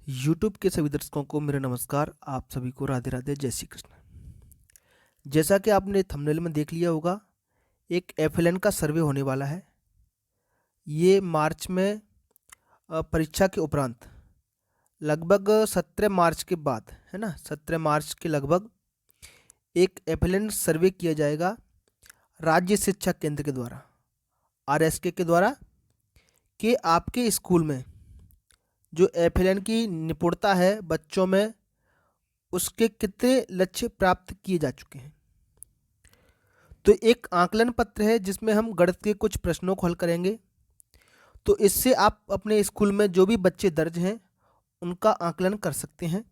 YouTube के सभी दर्शकों को मेरा नमस्कार। आप सभी को राधे राधे, जय श्री कृष्ण। जैसा कि आपने थंबनेल में देख लिया होगा, एक एफएलएन का सर्वे होने वाला है। ये मार्च में परीक्षा के उपरांत लगभग 17 मार्च के बाद, है ना, 17 मार्च के लगभग एक एफएलएन सर्वे किया जाएगा राज्य शिक्षा केंद्र के द्वारा, आरएसके के द्वारा, कि आपके स्कूल में जो एफएलएन की निपुणता है बच्चों में, उसके कितने लक्ष्य प्राप्त किए जा चुके हैं। तो एक आकलन पत्र है जिसमें हम गणित के कुछ प्रश्नों को हल करेंगे। तो इससे आप अपने स्कूल में जो भी बच्चे दर्ज हैं उनका आकलन कर सकते हैं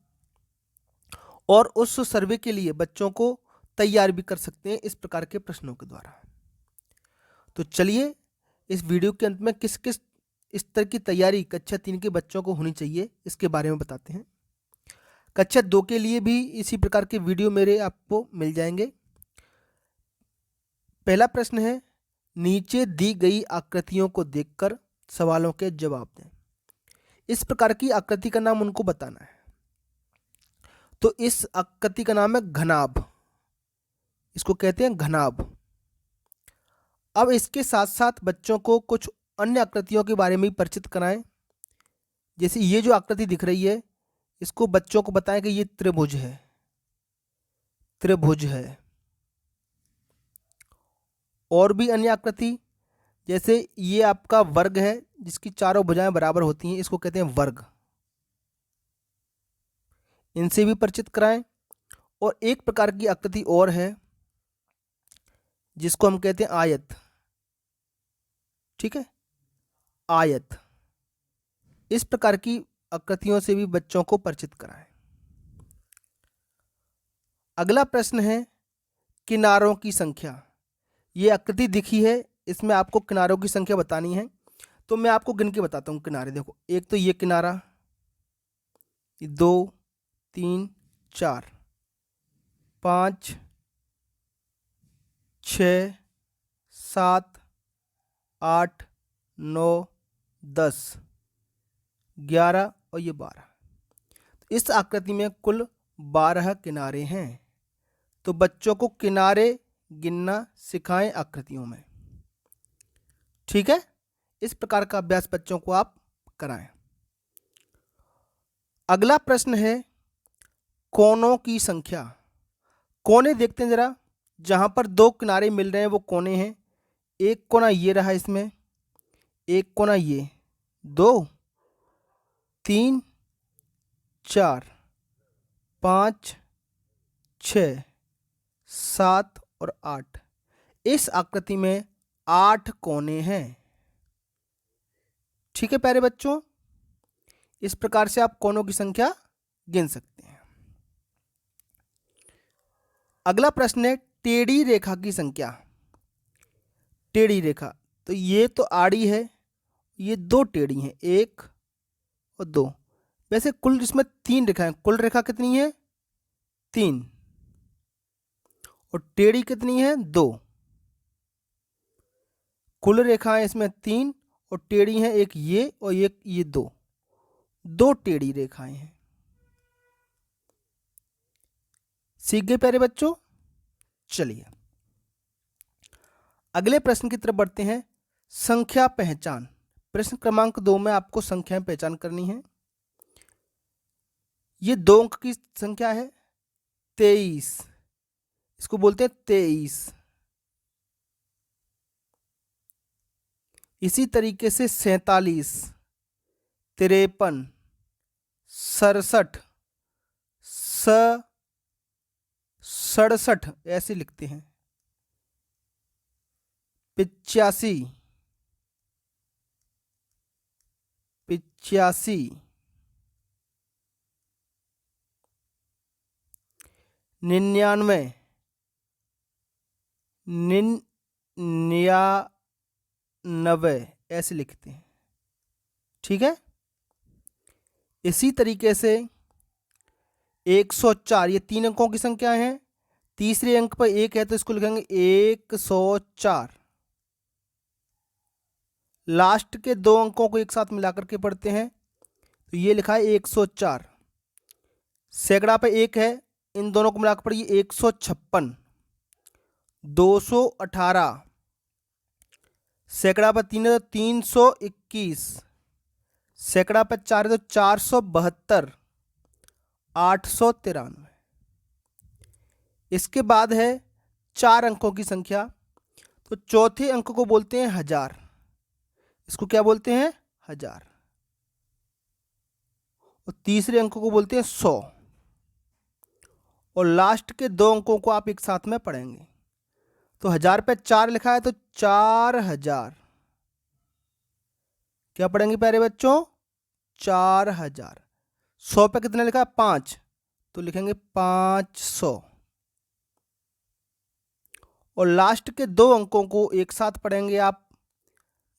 और उस सर्वे के लिए बच्चों को तैयार भी कर सकते हैं इस प्रकार के प्रश्नों के द्वारा। तो चलिए इस वीडियो के अंत में किस किस स्तर की तैयारी कक्षा 3 के बच्चों को होनी चाहिए इसके बारे में बताते हैं। कक्षा 2 के लिए भी इसी प्रकार के वीडियो मेरे आपको मिल जाएंगे। पहला प्रश्न है, नीचे दी गई आकृतियों को देखकर सवालों के जवाब दें। इस प्रकार की आकृति का नाम उनको बताना है। तो इस आकृति का नाम है घनाभ, इसको कहते हैं घनाभ। अब इसके साथ साथ बच्चों को कुछ अन्य आकृतियों के बारे में भी परिचित कराएं। जैसे ये जो आकृति दिख रही है, इसको बच्चों को बताएं कि ये त्रिभुज है, त्रिभुज है। और भी अन्य आकृति, जैसे ये आपका वर्ग है जिसकी चारों भुजाएं बराबर होती हैं, इसको कहते हैं वर्ग। इनसे भी परिचित कराएं। और एक प्रकार की आकृति और है जिसको हम कहते हैं आयत। ठीक है, आयत। इस प्रकार की आकृतियों से भी बच्चों को परिचित कराएं। अगला प्रश्न है, किनारों की संख्या। ये आकृति दिखी है, इसमें आपको किनारों की संख्या बतानी है। तो मैं आपको गिन के बताता हूँ किनारे। देखो, एक तो ये किनारा, 2 3 4 5 6 7 8 9 10 11 और ये 12। इस आकृति में कुल 12 किनारे हैं। तो बच्चों को किनारे गिनना सिखाएं आकृतियों में। ठीक है, इस प्रकार का अभ्यास बच्चों को आप कराएं। अगला प्रश्न है, कोनों की संख्या। कोने देखते हैं जरा, जहां पर 2 किनारे मिल रहे हैं वो कोने हैं। एक कोना ये रहा, इसमें एक कोना ये, 2 3 4 5 6 7 और 8। इस आकृति में 8 कोने हैं। ठीक है प्यारे बच्चों, इस प्रकार से आप कोनों की संख्या गिन सकते हैं। अगला प्रश्न है, टेढ़ी रेखा की संख्या। टेढ़ी रेखा, तो ये तो आड़ी है, ये 2 टेढ़ी हैं, 1 और 2। वैसे कुल इसमें 3 रेखाएं, कुल रेखा कितनी है? 3। और टेढ़ी कितनी है? 2। कुल रेखाएं इसमें 3 और टेढ़ी हैं एक ये और एक ये, 2 टेढ़ी रेखाएं हैं। सीख गए प्यारे बच्चों? चलिए अगले प्रश्न की तरफ बढ़ते हैं। संख्या पहचान। प्रश्न क्रमांक 2 में आपको संख्याएं पहचान करनी है। ये 2 अंक की संख्या है 23, इसको बोलते हैं 23। इसी तरीके से 47, 53, 67, 67 ऐसे लिखते हैं। 85, 99, 99 ऐसे लिखते हैं। ठीक है, इसी तरीके से 104, ये 3 अंकों की संख्या है। तीसरे अंक पर 1 है तो इसको लिखेंगे 104। लास्ट के 2 अंकों को एक साथ मिलाकर के पढ़ते हैं तो ये लिखा है 104। सैकड़ा पे 1 है, इन दोनों को मिलाकर पढ़िए 156। 218। सैकड़ा पर 3 है तो 321। सैकड़ा पर 4 है तो 472। 893। इसके बाद है 4 अंकों की संख्या। तो चौथे अंक को बोलते हैं 1000। इसको क्या बोलते हैं? 1000। और तीसरे अंक को बोलते हैं 100। और लास्ट के 2 अंकों को आप एक साथ में पढ़ेंगे। तो 1000 पे 4 लिखा है तो 4000। क्या पढ़ेंगे प्यारे बच्चों? 4000। 100 पे कितना लिखा है? 5, तो लिखेंगे 500। और लास्ट के 2 अंकों को एक साथ पढ़ेंगे आप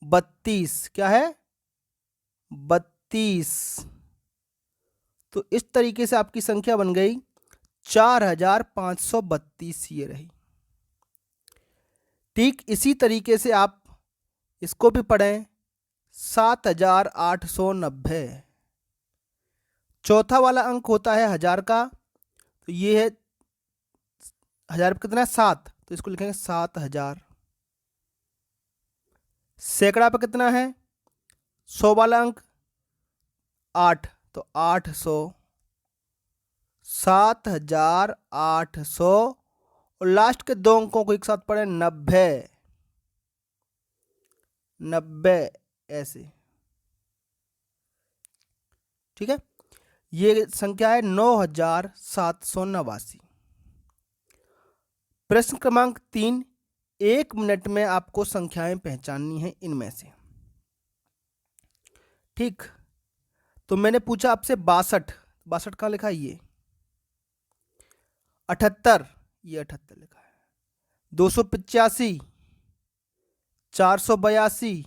32। क्या है? 32। तो इस तरीके से आपकी संख्या बन गई 4532। ये रही। ठीक इसी तरीके से आप इसको भी पढ़ें 7890। चौथा वाला अंक होता है 1000 का, तो ये है 1000 पे कितना है? 7, तो इसको लिखेंगे 7000। सैकड़ा पे कितना है? 100 वाला अंक 8, तो 800। 7800। और लास्ट के 2 अंकों को एक साथ पढ़े 90। 90 ऐसे। ठीक है, ये संख्या है 9789। प्रश्न क्रमांक 3। 1 मिनट में आपको संख्याएं पहचाननी है इनमें से। ठीक, तो मैंने पूछा आपसे 62। 62 कहाँ लिखा है? ये 78, ये 78 लिखा है। 285, 482,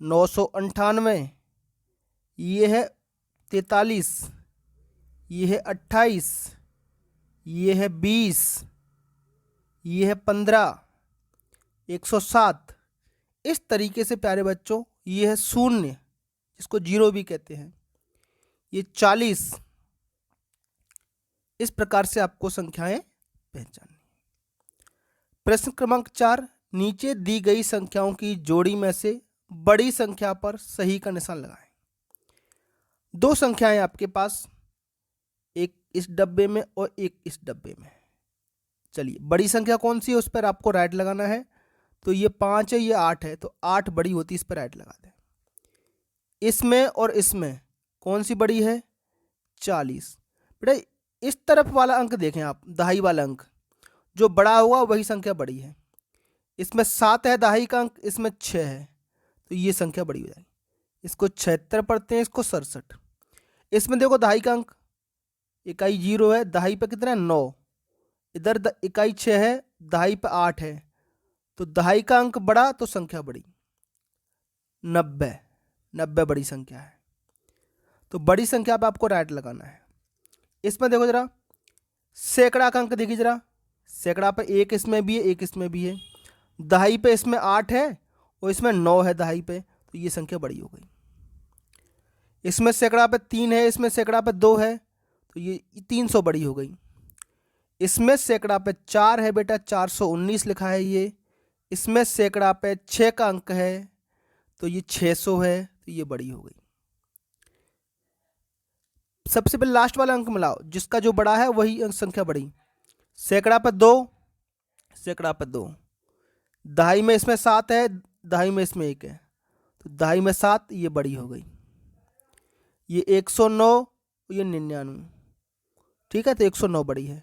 998, ये है 43, ये है 28, ये है 20, ये है 15, 107। इस तरीके से प्यारे बच्चों ये है 0, जिसको 0 भी कहते हैं, ये 40। इस प्रकार से आपको संख्याएं पहचाननी। प्रश्न क्रमांक 4। नीचे दी गई संख्याओं की जोड़ी में से बड़ी संख्या पर सही का निशान लगाएं। 2 संख्याएं आपके पास, एक इस डब्बे में और एक इस डब्बे में। चलिए, बड़ी संख्या कौन सी है उस पर आपको राइट लगाना है। तो ये 5 है, ये 8 है, तो 8 बड़ी होती है, इस पर राइट लगा दें। इसमें और इसमें कौन सी बड़ी है? 40। बेटा इस तरफ वाला अंक देखें आप, दहाई वाला अंक जो बड़ा हुआ वही संख्या बड़ी है। इसमें 7 है दहाई का अंक, इसमें 6 है, तो ये संख्या बड़ी हो जाएगी। इसको 76 पढ़ते हैं, इसको 67। इसमें देखो दहाई का अंक, इकाई 0 है, दहाई पे कितना है? 9। इधर इकाई 6 है, दहाई पे 8 है, तो दहाई का अंक बड़ा तो संख्या बड़ी। 90। 90 बड़ी संख्या है, तो बड़ी संख्या पे आपको राइट लगाना है। इसमें देखो जरा सैकड़ा का अंक देखिए जरा। सैकड़ा पे 1 इसमें भी है, 1 इसमें भी है। दहाई पे इसमें 8 है और इसमें 9 है दहाई पे, तो ये संख्या बड़ी हो गई। इसमें सैकड़ा पे 3 है, इसमें सैकड़ा पे 2 है, तो ये 300 बड़ी हो गई। इसमें सैकड़ा पे 4 है बेटा, 419 लिखा है ये। इसमें सैकड़ा पे 6 का अंक है, तो ये 600 है, तो ये बड़ी हो गई। सबसे पहले लास्ट वाला अंक मिलाओ, जिसका जो बड़ा है वही अंक संख्या बड़ी। सैकड़ा पे 2, सैकड़ा पे 2। दहाई में इसमें 7 है, दहाई में इसमें 1 है, तो दहाई में 7, ये बड़ी हो गई। ये 109, ये 99। ठीक है, तो 109 बड़ी है।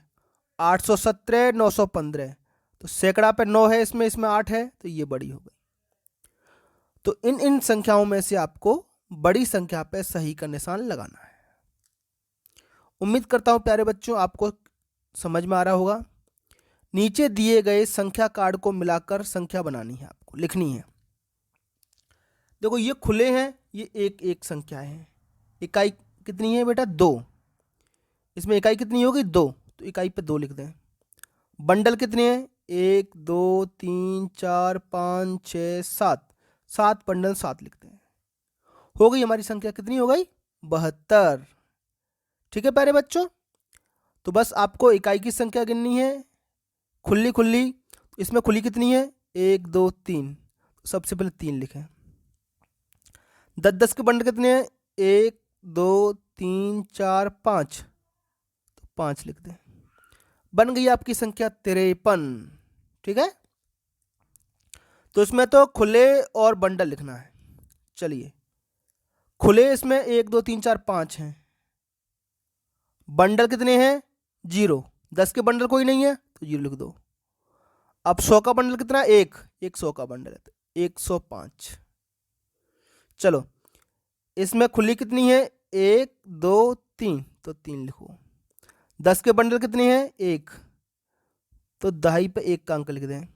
817, 915, तो सैकड़ा पे 9 है, इसमें 8 है, तो ये बड़ी हो गई। तो इन संख्याओं में से आपको बड़ी संख्या पे सही का निशान लगाना है। उम्मीद करता हूं प्यारे बच्चों आपको समझ में आ रहा होगा। नीचे दिए गए संख्या कार्ड को मिलाकर संख्या बनानी है, आपको लिखनी है। देखो ये खुले हैं, ये एक एक संख्याएं हैं। इकाई कितनी है बेटा? 2। इसमें इकाई कितनी होगी? 2, तो इकाई पे 2 लिख दें। बंडल कितने हैं? 1 2 3 4 5 6 7। 7 बंडल 7 लिखते हैं। हो गई हमारी संख्या, कितनी हो गई? 72। ठीक है प्यारे बच्चों, तो बस आपको इकाई की संख्या गिननी है, खुली खुली। इसमें खुली कितनी है? 1 2 3। सबसे पहले 3 लिखें। 10 के बंडल कितने हैं? 1 2 3 4 5, तो 5 लिख दें। बन गई आपकी संख्या 53। ठीक है, तो इसमें तो खुले और बंडल लिखना है। चलिए, खुले इसमें 1 2 3 4 5 हैं, बंडल कितने हैं? 0। 10 के बंडल कोई नहीं है तो 0 लिख दो। अब 100 का बंडल कितना? 1 100 का बंडल है तो 105। चलो, इसमें खुली कितनी है? 1 2 3, तो 3 लिखो। 10 के बंडल कितने हैं? 1, तो दहाई पे 1 का अंक लिख दें।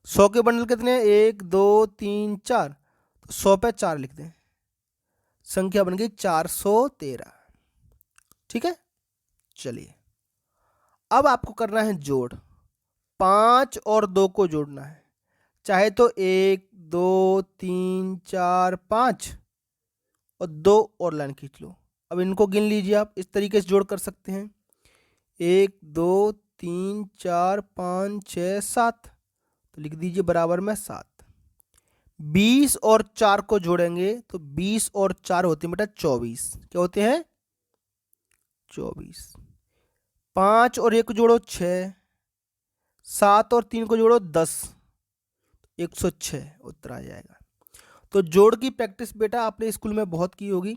100 के बंडल कितने हैं? 1 2 3 4, तो 100 पे 4 लिख दें। संख्या बन गई 413। ठीक है, चलिए अब आपको करना है जोड़। 5 और 2 को जोड़ना है, चाहे तो 1 2 3 4 5 और 2 और लाइन खींच लो। अब इनको गिन लीजिए, आप इस तरीके से जोड़ कर सकते हैं। 1 2 3 4 5 6 7, तो लिख दीजिए बराबर में 7। 20 और 4 को जोड़ेंगे तो 20 और 4 होते हैं बेटा 24। क्या होते हैं? 24। 5 और 1 को जोड़ो 6, 7 और 3 को जोड़ो 10, 106 उत्तर आ जाएगा। तो जोड़ की प्रैक्टिस बेटा आपने स्कूल में बहुत की होगी।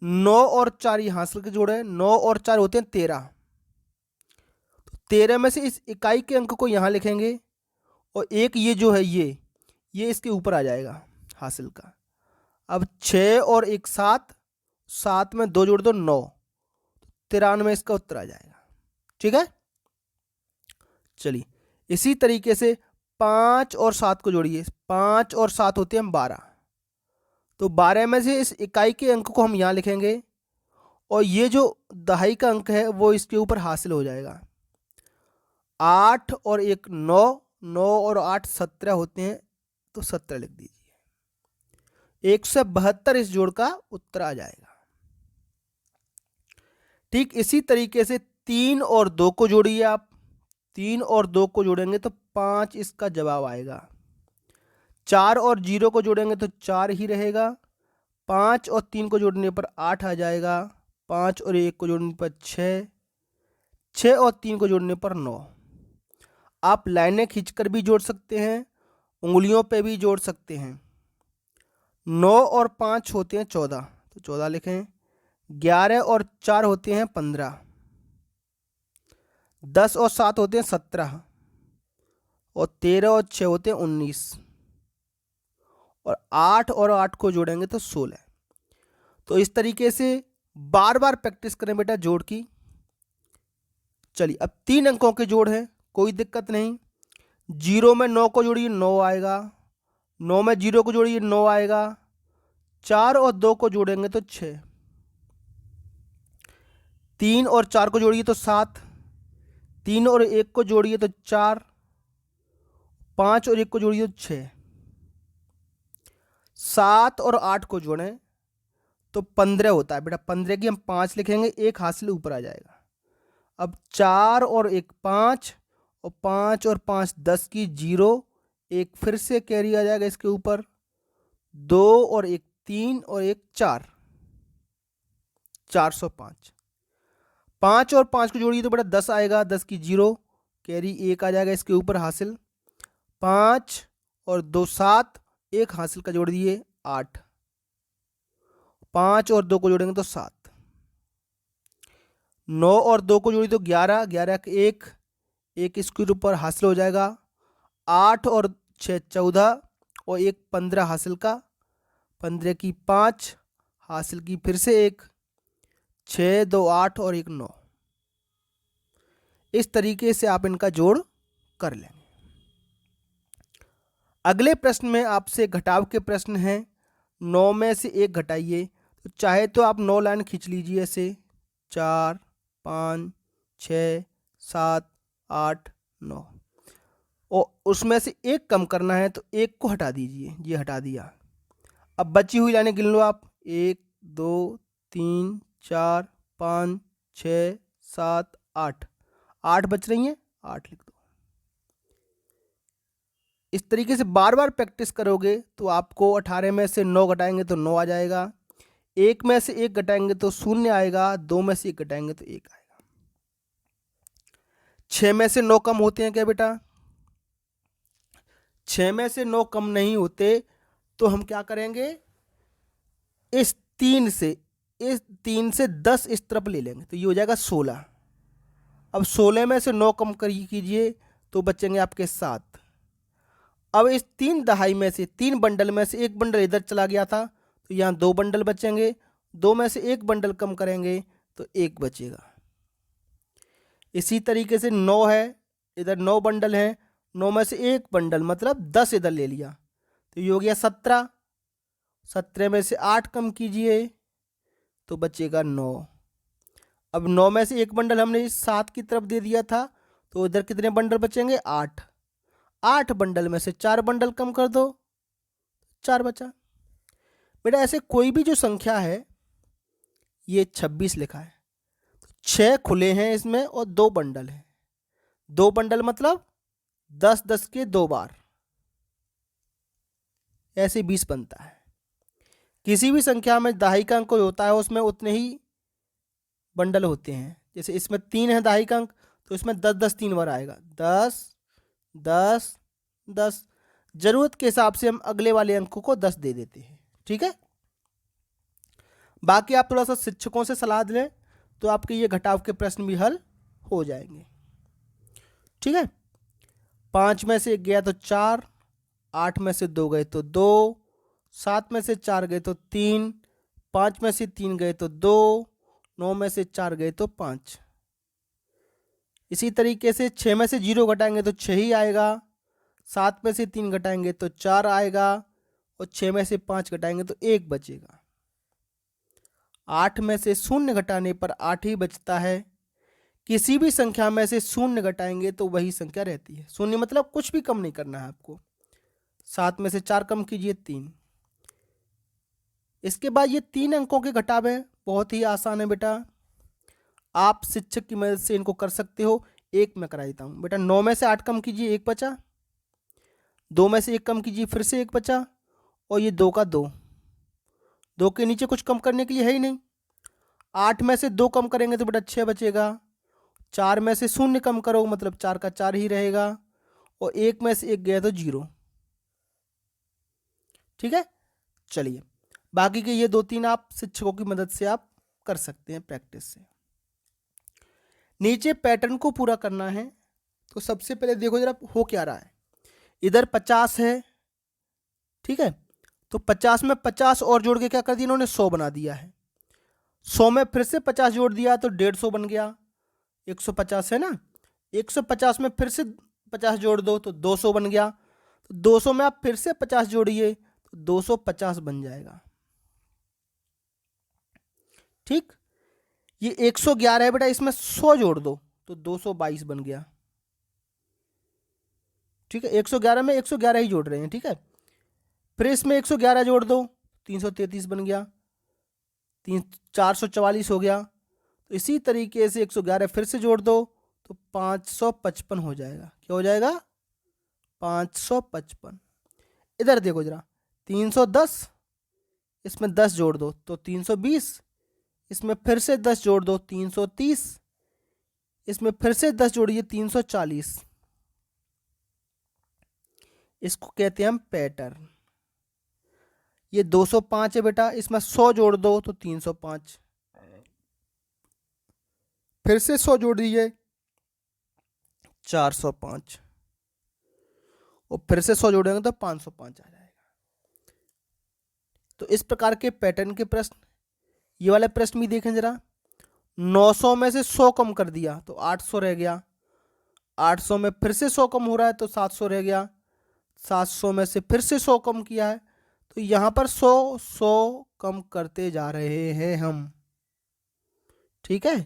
9 और 4 यहाँ से जोड़े, 9 और 4 होते हैं 13। तो 13 में से इस इकाई के अंक को यहाँ लिखेंगे और एक ये जो है ये इसके ऊपर आ जाएगा हासिल का। अब 6 और 1 7, 7 में 2 जोड़ दो 9, 93 इसका उत्तर आ जाएगा। ठीक है, चलिए इसी तरीके से 5 और 7 को जोड़िए। 5 और 7 होते हैं 12, तो 12 में से इस इकाई के अंक को हम यहाँ लिखेंगे और ये जो दहाई का अंक है वो इसके ऊपर हासिल हो जाएगा। 8 और 1 9, 9 और 8 17 होते हैं, तो 17 लिख दीजिए। 172 इस जोड़ का उत्तर आ जाएगा। ठीक इसी तरीके से 3 और 2 को जोड़िए आप। 3 और 2 को जोड़ेंगे तो 5 इसका जवाब आएगा। 4 और 0 को जोड़ेंगे तो 4 ही रहेगा। 5 और 3 को जोड़ने पर 8 आ जाएगा। 5 और 1 को जोड़ने पर 6, 6 और 3 को जोड़ने पर 9। आप लाइनें खींचकर भी जोड़ सकते हैं, उंगलियों पे भी जोड़ सकते हैं। 9 और 5 होते हैं 14, तो 14 लिखें। 11 और 4 होते हैं 15। 10 और 7 होते हैं 17 और 13 और 6 होते हैं 19 और 8 और 8 को जोड़ेंगे तो 16। तो इस तरीके से बार बार प्रैक्टिस करें बेटा जोड़ की। चलिए अब 3 अंकों के जोड़ हैं, कोई दिक्कत नहीं। 0 में 9 को जोड़िए 9 आएगा। 9 में 0 को जोड़िए 9 आएगा। 4 और 2 को जोड़ेंगे तो 6। 3 और 4 को जोड़िए तो 7। 3 और 1 को जोड़िए तो 4। 5 और 1 को जोड़िए तो 6। 7 और 8 को जोड़ें तो 15 होता है बेटा। 15 की हम 5 लिखेंगे, एक हासिल ऊपर आ जाएगा। अब 4 और 1 5 और 5 और 5 10 की 0, एक फिर से कैरी आ जाएगा इसके ऊपर। 2 और 1 3 और 1 4, 405। 5 और 5 को जोड़िए तो बेटा 10 आएगा। 10 की 0, कैरी 1 आ जाएगा इसके ऊपर हासिल। 5 और 2 7, एक हासिल का जोड़ दिए 8। 5 और 2 को जोड़ेंगे तो 7। 9 और 2 को जोड़ी तो 11, 11 का 1, एक इसके ऊपर हासिल हो जाएगा। 8 और 6 14 और 1 15 हासिल का। 15 की 5 हासिल की फिर से 1, 6 2 8 और 1 9। इस तरीके से आप इनका जोड़ कर लेंगे। अगले प्रश्न में आपसे घटाव के प्रश्न हैं। 9 में से 1 घटाइए, तो चाहे तो आप 9 लाइन खींच लीजिए ऐसे। 4 5 6 7 8 9 और उसमें से 1 कम करना है तो 1 को हटा दीजिए। ये हटा दिया। अब बची हुई लाइनें गिन लो आप। 1 2 3 4 5 6 7 8, 8 बच रही हैं, 8 लिख दो। इस तरीके से बार बार प्रैक्टिस करोगे तो आपको 18 में से 9 घटाएंगे तो 9 आ जाएगा, 1 में से 1 घटाएंगे तो 0 आएगा, 2 में से 1 घटाएंगे तो 1 आएगा। 6 में से 9 कम होते हैं क्या बेटा? 6 में से 9 कम नहीं होते, तो हम क्या करेंगे, इस 3 से 10 इस तरफ ले लेंगे तो ये हो जाएगा 16। अब 16 में से 9 कम कीजिए तो बचेंगे आपके 7। अब इस 3 दहाई में से 3 बंडल में से एक बंडल इधर चला गया था तो यहाँ 2 बंडल बचेंगे, 2 में से 1 बंडल कम करेंगे तो 1 बचेगा। इसी तरीके से 9 है, इधर 9 बंडल हैं, 9 में से 1 बंडल मतलब 10 इधर ले लिया तो ये हो गया 17। 17 में से 8 कम कीजिए तो बचेगा 9। अब 9 में से 1 बंडल हमने इस 7 की तरफ दे दिया था तो इधर कितने बंडल बचेंगे, 8। 8 बंडल में से 4 बंडल कम कर दो, 4 बचा। बेटा ऐसे कोई भी जो संख्या है, ये 26 लिखा है, 6 खुले हैं इसमें और 2 बंडल हैं, 2 बंडल मतलब 10 10 के 2 बार, ऐसे 20 बनता है। किसी भी संख्या में दहाई का अंक कोई होता है उसमें उतने ही बंडल होते हैं। जैसे इसमें 3 है दहाई का अंक तो इसमें 10 10 3 बार आएगा, 10 10 10। जरूरत के हिसाब से हम अगले वाले अंकों को 10 दे देते हैं, ठीक है। बाकी आप थोड़ा सा शिक्षकों से सलाह लें तो आपके ये घटाव के प्रश्न भी हल हो जाएंगे, ठीक है। 5 में से 1 गया तो 4, 8 में से 2 गए तो 2, 7 में से 4 गए तो 3, 5 में से 3 गए तो 2, 9 में से 4 गए तो 5। इसी तरीके से 6 में से 0 घटाएंगे तो 6 ही आएगा, 7 में से 3 घटाएंगे तो 4 आएगा और 6 में से 5 घटाएंगे तो 1 बचेगा। 8 में से 0 घटाने पर 8 ही बचता है। किसी भी संख्या में से 0 घटाएंगे तो वही संख्या रहती है। 0 मतलब कुछ भी कम नहीं करना है आपको। 7 में से 4 कम कीजिए 3। इसके बाद ये 3 अंकों के घटाव है, बहुत ही आसान है बेटा, आप शिक्षक की मदद से इनको कर सकते हो। एक मैं करा देता हूँ बेटा। 9 में से 8 कम कीजिए 1 बचा, 2 में से 1 कम कीजिए फिर से 1 बचा और ये 2 का 2, 2 के नीचे कुछ कम करने के लिए है ही नहीं। 8 में से 2 कम करेंगे तो बेटा 6 बचेगा, 4 में से 0 कम करो मतलब 4 का 4 ही रहेगा और 1 में से 1 गया तो 0, ठीक है। चलिए बाकी के ये 2-3 आप शिक्षकों की मदद से आप कर सकते हैं प्रैक्टिस से। नीचे पैटर्न को पूरा करना है तो सबसे पहले देखो जरा हो क्या रहा है। इधर 50 है, ठीक है, तो 50 में 50 और जोड़ के क्या कर दिया इन्होंने, 100 बना दिया है। 100 में फिर से 50 जोड़ दिया तो 150 बन गया, 150 है ना। 150 में फिर से 50 जोड़ दो तो 200 बन गया, तो 200 में आप फिर से 50 जोड़िए तो 250 बन जाएगा, ठीक। ये 111 है बेटा, इसमें 100 जोड़ दो तो 222 बन गया, ठीक है। 111 में 111 ही जोड़ रहे हैं, ठीक है। फिर इसमें 111 जोड़ दो 333 बन गया, 444 हो गया। तो इसी तरीके से 111 फिर से जोड़ दो तो 555 हो जाएगा। क्या हो जाएगा, 555। इधर देखो जरा 310, इसमें 10 जोड़ दो तो 320, इसमें फिर से 10 जोड़ दो 330, इसमें फिर से 10 जोड़िए 340। इसको कहते हैं हम पैटर्न। ये 205 है बेटा, इसमें 100 जोड़ दो तो 305, फिर से 100 जोड़ दीजिए 405 और फिर से 100 जोड़ेंगे तो 505 आ जाएगा। तो इस प्रकार के पैटर्न के प्रश्न, ये वाले प्रश्न भी देखें जरा। 900 में से 100 कम कर दिया तो 800 रह गया, 800 में फिर से 100 कम हो रहा है तो 700 रह गया, 700 में से फिर से 100 कम किया है तो यहाँ पर 100 कम करते जा रहे हैं हम, ठीक है।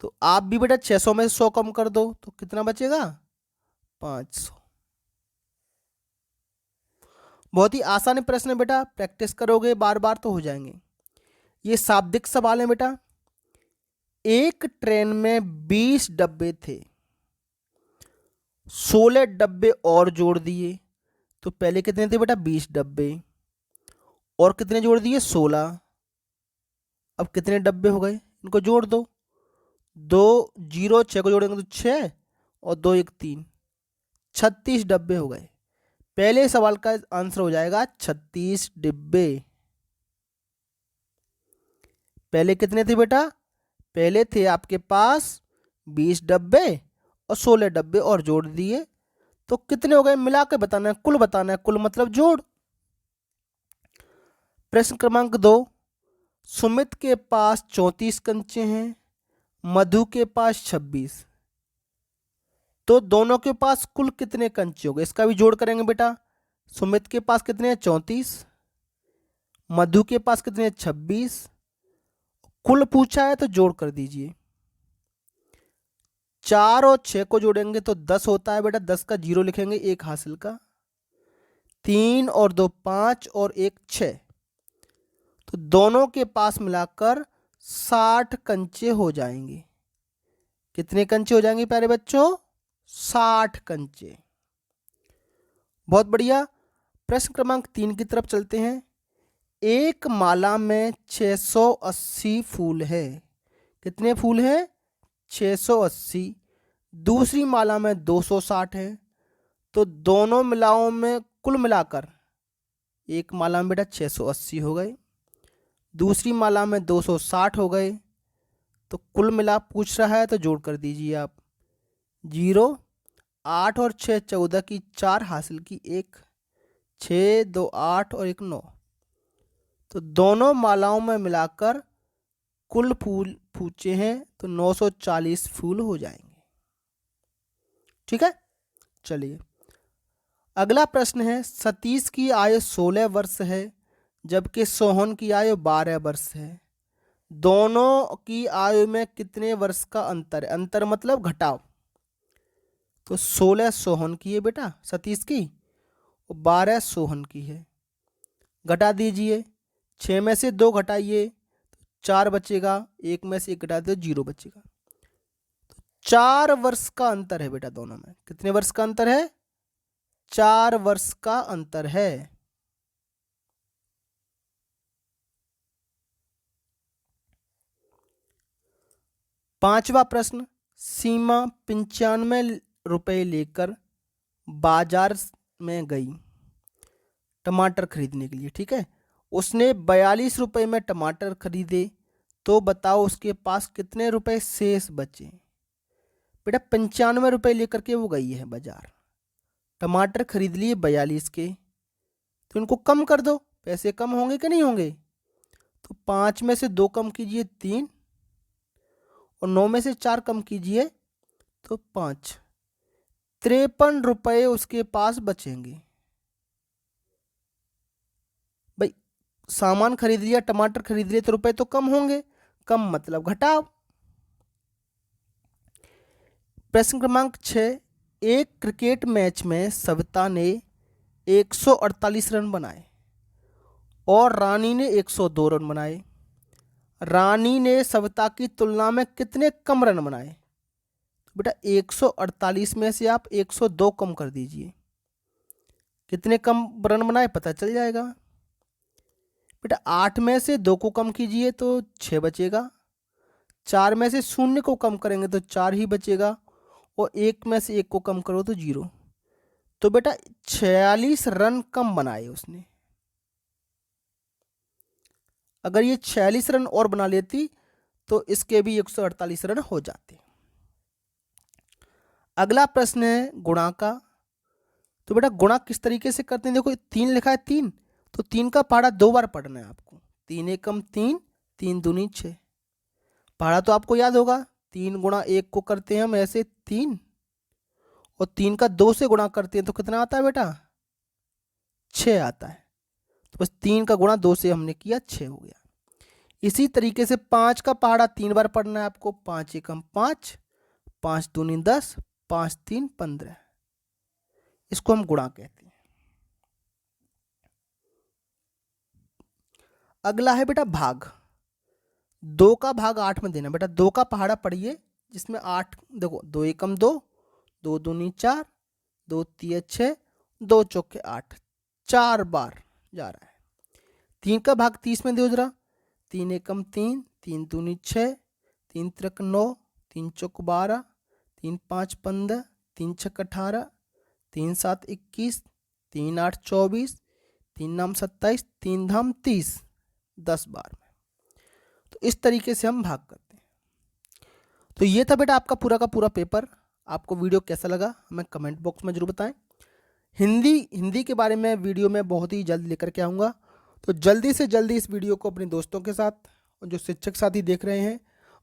तो आप भी बेटा 600 में से 100 कम कर दो तो कितना बचेगा, 500। बहुत ही आसान प्रश्न है बेटा, प्रैक्टिस करोगे बार बार तो हो जाएंगे। ये शाब्दिक सवाल है बेटा। एक ट्रेन में 20 डब्बे थे, 16 डब्बे और जोड़ दिए तो पहले कितने थे बेटा 20 डब्बे, और कितने जोड़ दिए 16। अब कितने डब्बे हो गए, इनको जोड़ दो। 2 0 6 को जोड़ेंगे तो 6 और 2 1 3, 36 डब्बे हो गए। पहले सवाल का आंसर हो जाएगा 36 डिब्बे। पहले कितने थे बेटा, पहले थे आपके पास 20 डब्बे और 16 डब्बे और जोड़ दिए तो कितने हो गए, मिला के बताना है, कुल बताना है, कुल मतलब जोड़। प्रश्न क्रमांक 2, सुमित के पास 34 कंचे हैं, मधु के पास 26, तो दोनों के पास कुल कितने कंचे हो गए, इसका भी जोड़ करेंगे बेटा। सुमित के पास कितने हैं 34, मधु के पास कितने हैं 26, कुल पूछा है तो जोड़ कर दीजिए। 4 और 6 को जोड़ेंगे तो 10 होता है बेटा, 10 का 0 लिखेंगे, 1 हासिल का। 3 और 2 5 और 1 6, तो दोनों के पास मिलाकर 60 कंचे हो जाएंगे। कितने कंचे हो जाएंगे प्यारे बच्चों, 60 कंचे। बहुत बढ़िया। प्रश्न क्रमांक 3 की तरफ चलते हैं। एक माला में 680 फूल है, कितने फूल हैं 680। दूसरी माला में 260 है, तो दोनों मालाओं में कुल मिलाकर, एक माला में बेटा 680 हो गए, दूसरी माला में 260 हो गए, तो कुल मिला पूछ रहा है तो जोड़ कर दीजिए आप। 0 8 और 6 14 की 4 हासिल की 1, 6 2 8 और 1 9, तो दोनों मालाओं में मिलाकर कुल फूल पूछे हैं तो 940 फूल हो जाएंगे। ठीक है, चलिए अगला प्रश्न है। सतीश की आयु 16 वर्ष है जबकि सोहन की आयु 12 वर्ष है। दोनों की आयु में कितने वर्ष का अंतर है, अंतर मतलब घटाव। तो 16 सोहन की है बेटा सतीश की, और 12 सोहन की है। घटा दीजिए, 6 में से 2 घटाइए तो 4 बचेगा, 1 में से 1 घटा दो 0 बचेगा। तो 4 वर्ष का अंतर है बेटा दोनों में। कितने वर्ष का अंतर है, 4 वर्ष का अंतर है। पांचवा प्रश्न, सीमा 95 रुपये लेकर बाजार में गई टमाटर खरीदने के लिए। ठीक है, उसने 42 रुपये में टमाटर खरीदे, तो बताओ उसके पास कितने रुपए शेष बचे। बेटा 95 रुपये लेकर के वो गई है बाजार, टमाटर खरीद लिए 42 के, तो इनको कम कर दो, पैसे कम होंगे कि नहीं होंगे। तो 5 में से 2 कम कीजिए 3, और 9 में से 4 कम कीजिए तो 5, 53 रुपये उसके पास बचेंगे। भाई सामान खरीद लिया, टमाटर खरीद लिए, तो रुपए तो कम होंगे, कम मतलब घटाव। प्रश्न क्रमांक 6, एक क्रिकेट मैच में सविता ने 148 रन बनाए और रानी ने 102 रन बनाए। रानी ने सविता की तुलना में कितने कम रन बनाए। तो बेटा 148 में से आप 102 कम कर दीजिए, कितने कम रन बनाए पता चल जाएगा। बेटा 8 में से 2 को कम कीजिए तो 6 बचेगा, 4 में से 0 को कम करेंगे तो 4 ही बचेगा, और 1 में से 1 को कम करो तो 0। तो बेटा 46 रन कम बनाए उसने। अगर ये 46 रन और बना लेती तो इसके भी 148 रन हो जाते। अगला प्रश्न है गुणा का। तो बेटा गुणा किस तरीके से करते हैं, देखो 3 लिखा है 3, तो 3 का पहाड़ा 2 बार पढ़ना है आपको। 3 एकम 3, 3 दूनी 6। पहाड़ा तो आपको याद होगा, 3 गुणा 1 को करते हैं हम ऐसे 3, और 3 का 2 से गुणा करते हैं तो कितना आता है बेटा 6 आता है। तो बस 3 का गुणा 2 से हमने किया 6 हो गया। इसी तरीके से 5 का पहाड़ा 3 बार पढ़ना है आपको। 5 एकम 5, 5 दूनी 10, 5 3 15, इसको हम गुणा कहते हैं। अगला है बेटा भाग। 2 का भाग 8 में देना बेटा। 2 का पहाड़ा पढ़िए जिसमें 8, देखो 2 एकम 2, 2 दूनी 4, 2 तिया 6, 2 चौके 8, 4 बार जा रहा है। 3 का भाग 30 में दो जरा। 3 एकम 3, 3 दूनी 6, 3 त्रिक 9, 3 चौक 12, 3 5 15, 3 छक 18, 3 7 21, 3 8 24, 3 नाम 27, 3 धाम 30, 10 बार में। तो इस तरीके से हम भाग करते हैं। तो ये था बेटा आपका पूरा का पूरा पेपर। आपको वीडियो कैसा लगा हमें कमेंट बॉक्स में जरूर बताएं। हिंदी के बारे में वीडियो में बहुत ही जल्द लेकर के आऊँगा। तो जल्दी से जल्दी इस वीडियो को अपने दोस्तों के साथ और जो शिक्षक साथी देख रहे हैं,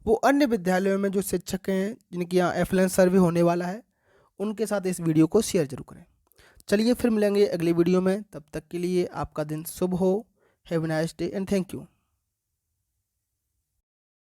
वो अन्य विद्यालयों में जो शिक्षक हैं जिनके यहाँ एफएलएन सर्वे होने वाला है, उनके साथ इस वीडियो को शेयर जरूर करें। चलिए फिर मिलेंगे अगली वीडियो में, तब तक के लिए आपका दिन शुभ हो। Have a nice day and thank you.